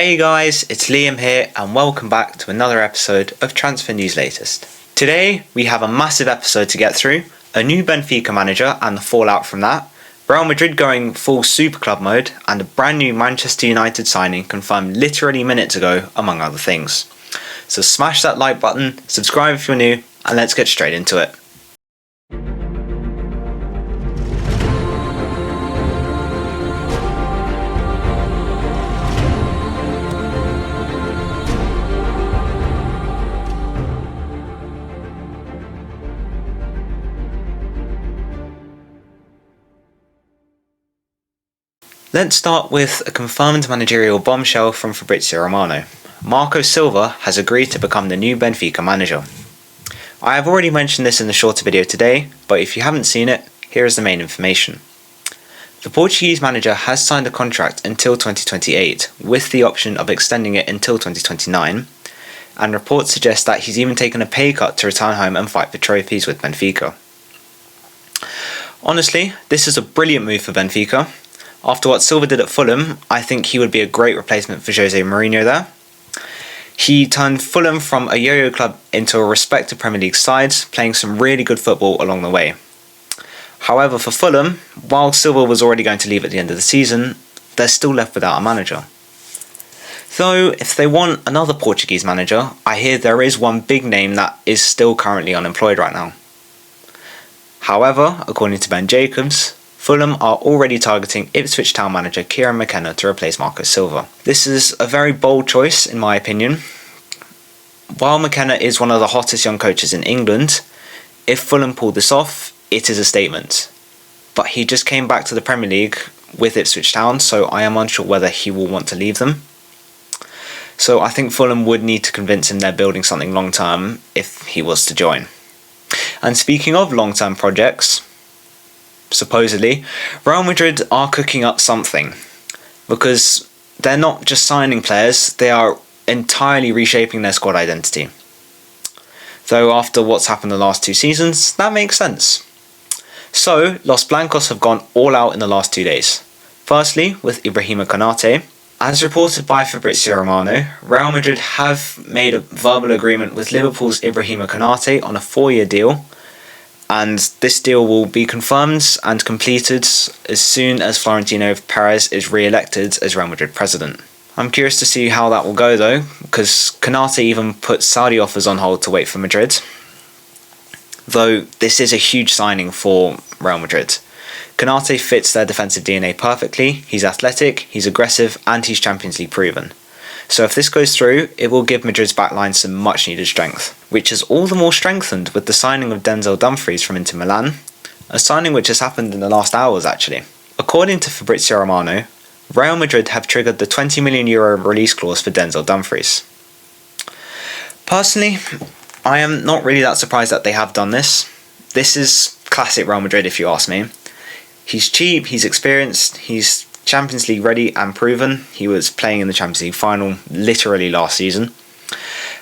Hey guys, it's Liam here and welcome back to another episode of Transfer News Latest. Today we have a massive episode to get through, a new Benfica manager and the fallout from that, Real Madrid going full super club mode, and a brand new Manchester United signing confirmed literally minutes ago, among other things. So smash that like button, subscribe if you're new, and let's get straight into it. Let's start with a confirmed managerial bombshell from Fabrizio Romano. Marco Silva has agreed to become the new Benfica manager. I have already mentioned this in the shorter video today, but if you haven't seen it, here is the main information. The Portuguese manager has signed a contract until 2028, with the option of extending it until 2029, and reports suggest that he's even taken a pay cut to return home and fight for trophies with Benfica. Honestly, this is a brilliant move for Benfica. After what Silva did at Fulham, I think he would be a great replacement for Jose Mourinho there. He turned Fulham from a yo-yo club into a respected Premier League side, playing some really good football along the way. However, for Fulham, while Silva was already going to leave at the end of the season, they're still left without a manager. Though, if they want another Portuguese manager, I hear there is one big name that is still currently unemployed right now. However, according to Ben Jacobs, Fulham are already targeting Ipswich Town manager Kieran McKenna to replace Marco Silva. This is a very bold choice in my opinion. While McKenna is one of the hottest young coaches in England, if Fulham pulled this off, it is a statement. But he just came back to the Premier League with Ipswich Town, so I am unsure whether he will want to leave them. So I think Fulham would need to convince him they're building something long term if he was to join. And speaking of long term projects, supposedly, Real Madrid are cooking up something, because they're not just signing players, they are entirely reshaping their squad identity. Though after what's happened the last two seasons, that makes sense. So, Los Blancos have gone all out in the last 2 days. Firstly, with Ibrahima Konaté. As reported by Fabrizio Romano, Real Madrid have made a verbal agreement with Liverpool's Ibrahima Konaté on a 4-year deal, and this deal will be confirmed and completed as soon as Florentino Perez is re-elected as Real Madrid president. I'm curious to see how that will go though, because Konaté even put Saudi offers on hold to wait for Madrid. Though this is a huge signing for Real Madrid. Konaté fits their defensive DNA perfectly, he's athletic, he's aggressive, and he's Champions League proven. So if this goes through, it will give Madrid's backline some much needed strength, which is all the more strengthened with the signing of Denzel Dumfries from Inter Milan, a signing which has happened in the last hours actually. According to Fabrizio Romano, Real Madrid have triggered the €20 million release clause for Denzel Dumfries. Personally, I am not really that surprised that they have done this. This is classic Real Madrid if you ask me. He's cheap, he's experienced, he's Champions League ready and proven. He was playing in the Champions League final literally last season.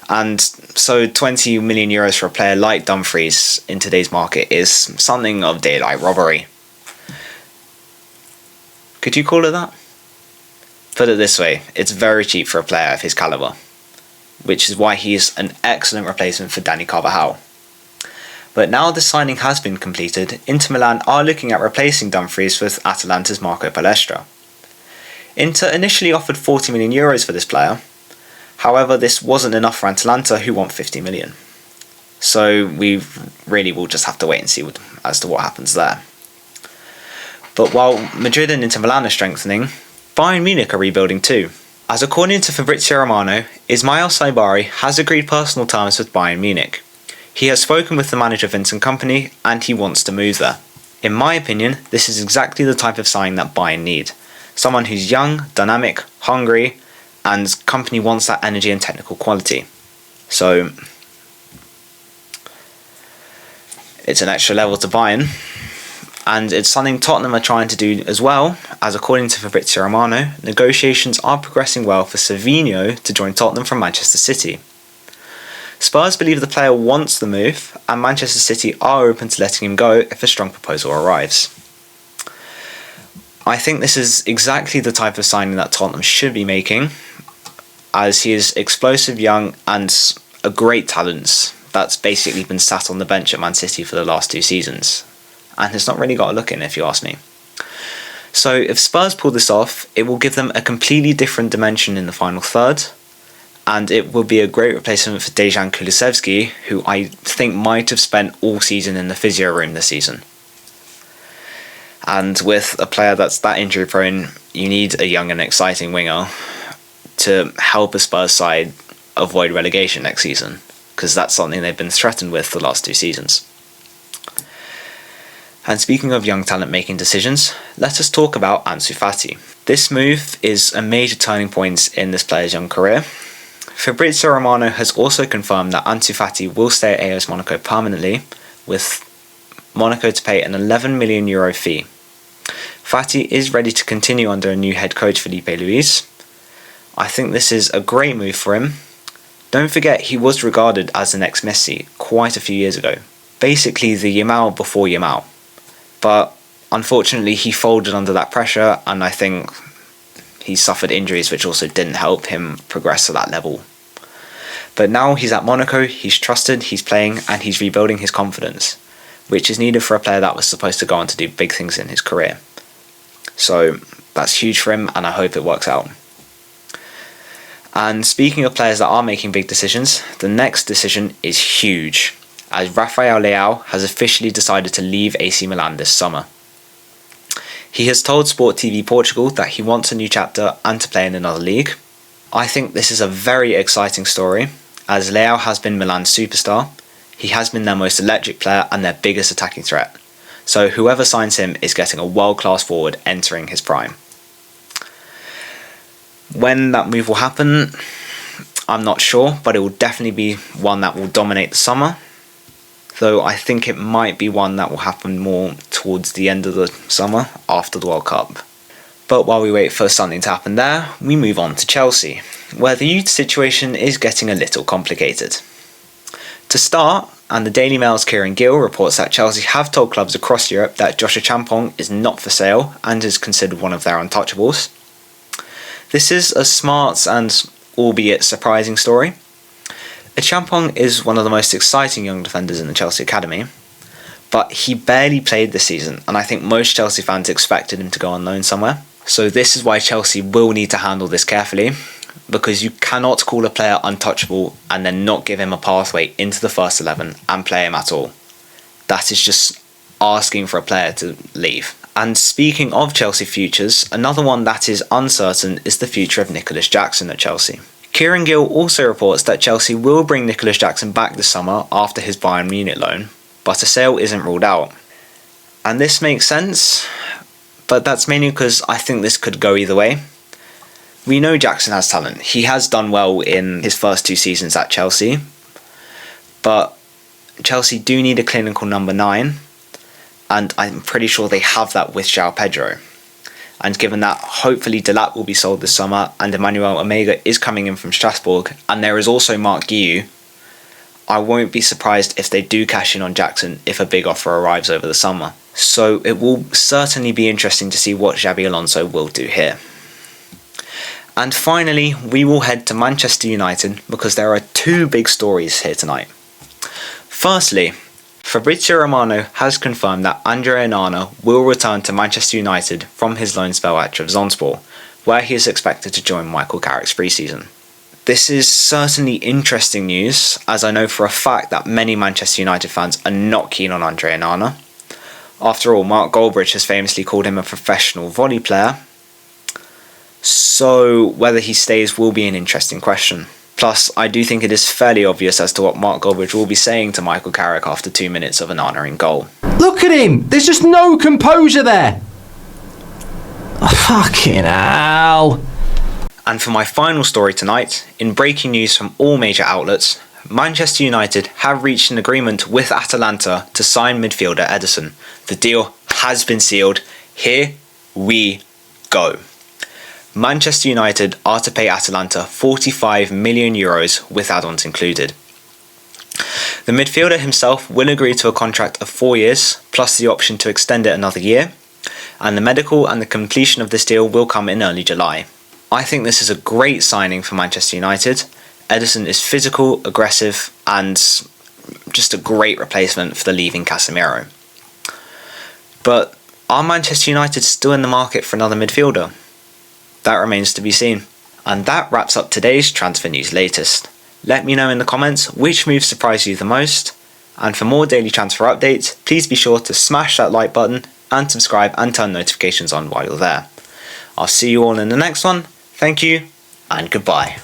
And so €20 million for a player like Dumfries in today's market is something of daylight robbery. Could you call it that? Put it this way, it's very cheap for a player of his calibre, which is why he is an excellent replacement for Dani Carvajal. But now the signing has been completed, Inter Milan are looking at replacing Dumfries with Atalanta's Marco Palestra. Inter initially offered €40 million for this player, however this wasn't enough for Atalanta who want $50 million. So we really will just have to wait and see as to what happens there. But while Madrid and Inter Milan are strengthening, Bayern Munich are rebuilding too. As according to Fabrizio Romano, Ismael Saibari has agreed personal terms with Bayern Munich. He has spoken with the manager Vincent Kompany and he wants to move there. In my opinion, this is exactly the type of signing that Bayern need. Someone who's young, dynamic, hungry, and Kompany wants that energy and technical quality. So, it's an extra level to Bayern, and it's something Tottenham are trying to do as well, as according to Fabrizio Romano, negotiations are progressing well for Savinho to join Tottenham from Manchester City. Spurs believe the player wants the move, and Manchester City are open to letting him go if a strong proposal arrives. I think this is exactly the type of signing that Tottenham should be making. as he is explosive, young, and a great talent that's basically been sat on the bench at Man City for the last 2 seasons, and has not really got a look in, if you ask me. So if Spurs pull this off, it will give them a completely different dimension in the final third, and it will be a great replacement for Dejan Kulusevski, who I think might have spent all season in the physio room this season. And with a player that's that injury prone, you need a young and exciting winger to help a Spurs side avoid relegation next season, because that's something they've been threatened with the last 2 seasons. And speaking of young talent making decisions, let us talk about Ansu Fati. This move is a major turning point in this player's young career. Fabrizio Romano has also confirmed that Ansu Fati will stay at AS Monaco permanently, with Monaco to pay an €11 million fee. Fati is ready to continue under a new head coach, Felipe Luis. I think this is a great move for him. Don't forget, he was regarded as the next Messi quite a few years ago. Basically the Yamal before Yamal. But unfortunately he folded under that pressure, and I think he suffered injuries which also didn't help him progress to that level. But now he's at Monaco, he's trusted, he's playing, and he's rebuilding his confidence, which is needed for a player that was supposed to go on to do big things in his career. So that's huge for him, and I hope it works out. And speaking of players that are making big decisions, the next decision is huge, as Rafael Leão has officially decided to leave AC Milan this summer. He has told Sport TV Portugal that he wants a new chapter and to play in another league. I think this is a very exciting story, as Leão has been Milan's superstar. He has been their most electric player and their biggest attacking threat. So whoever signs him is getting a world-class forward entering his prime. When that move will happen, I'm not sure, but it will definitely be one that will dominate the summer. Though I think it might be one that will happen more towards the end of the summer, after the World Cup. But while we wait for something to happen there, we move on to Chelsea, where the youth situation is getting a little complicated. To start, and the Daily Mail's Kieran reports that Chelsea have told clubs across Europe that Josh Acheampong is not for sale and is considered one of their untouchables. This is a smart and albeit surprising story. Acheampong is one of the most exciting young defenders in the Chelsea academy, but he barely played this season, and I think most Chelsea fans expected him to go on loan somewhere. So this is why Chelsea will need to handle this carefully, because you cannot call a player untouchable and then not give him a pathway into the first 11 and play him at all. That is just asking for a player to leave. And speaking of Chelsea futures, another one that is uncertain is the future of Nicolas Jackson at Chelsea. Kieran also reports that Chelsea will bring Nicolas Jackson back this summer after his Bayern Munich loan, but a sale isn't ruled out. And this makes sense, but that's mainly because I think this could go either way. We know Jackson has talent. He has done well in his first 2 seasons at Chelsea, but Chelsea do need a clinical number 9, and I'm pretty sure they have that with João Pedro. And given that hopefully Delap will be sold this summer and Emmanuel Omega is coming in from Strasbourg, and there is also Marc Guiu, I won't be surprised if they do cash in on Jackson if a big offer arrives over the summer. So it will certainly be interesting to see what Xabi Alonso will do here. And finally, we will head to Manchester United because there are 2 big stories here tonight. Firstly, Fabrizio Romano has confirmed that André Onana will return to Manchester United from his loan spell at Trabzonspor, where he is expected to join Michael Carrick's pre-season. This is certainly interesting news, as I know for a fact that many Manchester United fans are not keen on André Onana. After all, Mark Goldbridge has famously called him a professional volley player, so whether he stays will be an interesting question. Plus, I do think it is fairly obvious as to what Mark Goldbridge will be saying to Michael Carrick after 2 minutes of Onana in goal. Look at him! There's just no composure there! Oh, fucking hell! And for my final story tonight, in breaking news from all major outlets, Manchester United have reached an agreement with Atalanta to sign midfielder Ederson. The deal has been sealed. Here we go. Manchester United are to pay Atalanta €45 million with add-ons included. The midfielder himself will agree to a contract of 4 years, plus the option to extend it another year, and the medical and the completion of this deal will come in early July. I think this is a great signing for Manchester United. Ederson is physical, aggressive, and just a great replacement for the leaving Casemiro. But are Manchester United still in the market for another midfielder? That remains to be seen. And that wraps up today's transfer news latest. Let me know in the comments which move surprised you the most. And for more daily transfer updates, please be sure to smash that like button and subscribe and turn notifications on while you're there. I'll see you all in the next one. Thank you and goodbye.